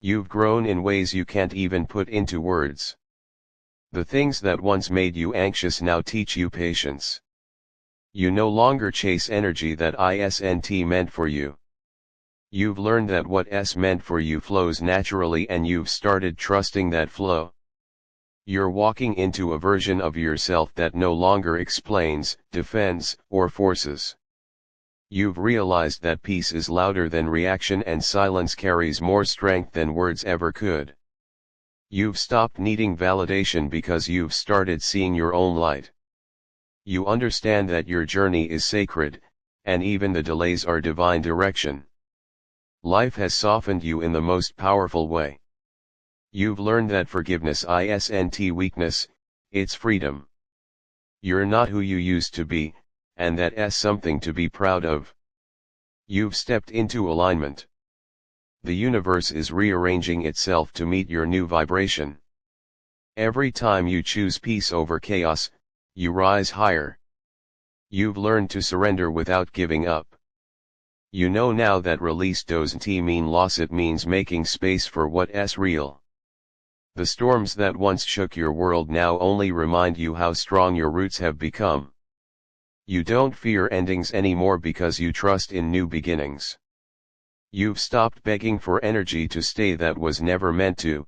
You've grown in ways you can't even put into words. The things that once made you anxious now teach you patience. You no longer chase energy that isn't meant for you. You've learned that what is meant for you flows naturally, and you've started trusting that flow. You're walking into a version of yourself that no longer explains, defends, or forces. You've realized that peace is louder than reaction, and silence carries more strength than words ever could. You've stopped needing validation because you've started seeing your own light. You understand that your journey is sacred, and even the delays are divine direction. Life has softened you in the most powerful way. You've learned that forgiveness isn't weakness, it's freedom. You're not who you used to be, and that's something to be proud of. You've stepped into alignment. The universe is rearranging itself to meet your new vibration. Every time you choose peace over chaos, you rise higher. You've learned to surrender without giving up. You know now that release doesn't mean loss, it means making space for what's real. The storms that once shook your world now only remind you how strong your roots have become. You don't fear endings anymore because you trust in new beginnings. You've stopped begging for energy to stay that was never meant to.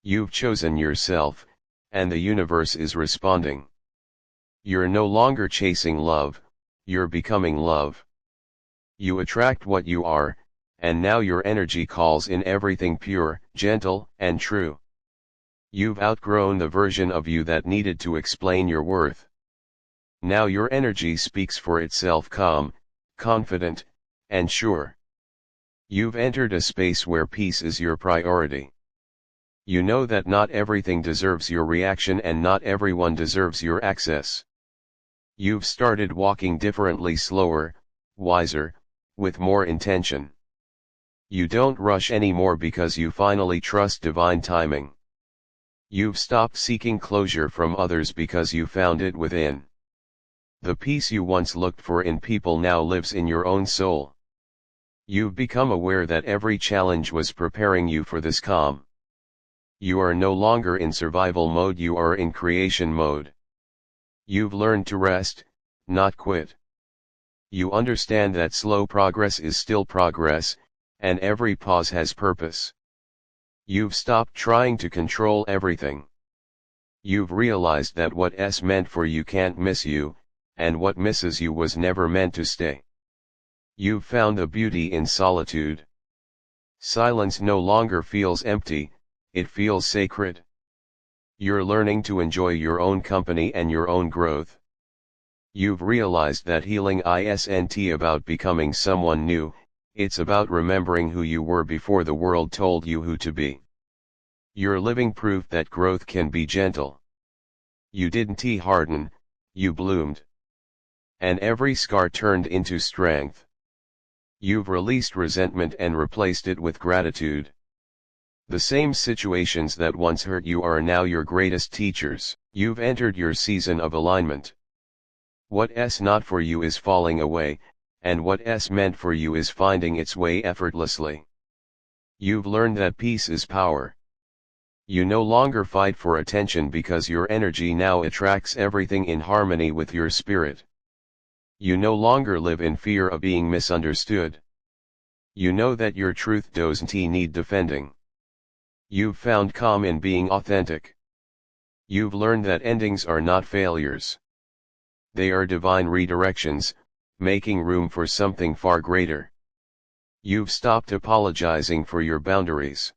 You've chosen yourself, and the universe is responding. You're no longer chasing love, you're becoming love. You attract what you are, and now your energy calls in everything pure, gentle, and true. You've outgrown the version of you that needed to explain your worth. Now your energy speaks for itself, calm, confident, and sure. You've entered a space where peace is your priority. You know that not everything deserves your reaction, and not everyone deserves your access. You've started walking differently, slower, wiser, with more intention. You don't rush anymore because you finally trust divine timing. You've stopped seeking closure from others because you found it within. The peace you once looked for in people now lives in your own soul. You've become aware that every challenge was preparing you for this calm. You are no longer in survival mode, you are in creation mode. You've learned to rest, not quit. You understand that slow progress is still progress, and every pause has purpose. You've stopped trying to control everything. You've realized that what's meant for you can't miss you, and what misses you was never meant to stay. You've found the beauty in solitude. Silence no longer feels empty, it feels sacred. You're learning to enjoy your own company and your own growth. You've realized that healing isn't about becoming someone new, it's about remembering who you were before the world told you who to be. You're living proof that growth can be gentle. You didn't harden, you bloomed. And every scar turned into strength. You've released resentment and replaced it with gratitude. The same situations that once hurt you are now your greatest teachers. You've entered your season of alignment. What's not for you is falling away, and what's meant for you is finding its way effortlessly. You've learned that peace is power. You no longer fight for attention because your energy now attracts everything in harmony with your spirit. You no longer live in fear of being misunderstood. You know that your truth doesn't need defending. You've found calm in being authentic. You've learned that endings are not failures. They are divine redirections, making room for something far greater. You've stopped apologizing for your boundaries.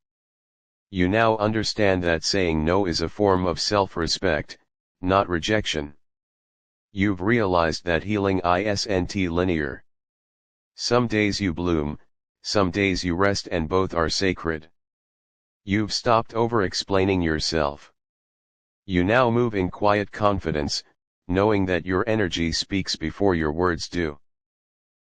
You now understand that saying no is a form of self-respect, not rejection. You've realized that healing isn't linear. Some days you bloom, some days you rest, and both are sacred. You've stopped over-explaining yourself. You now move in quiet confidence, knowing that your energy speaks before your words do.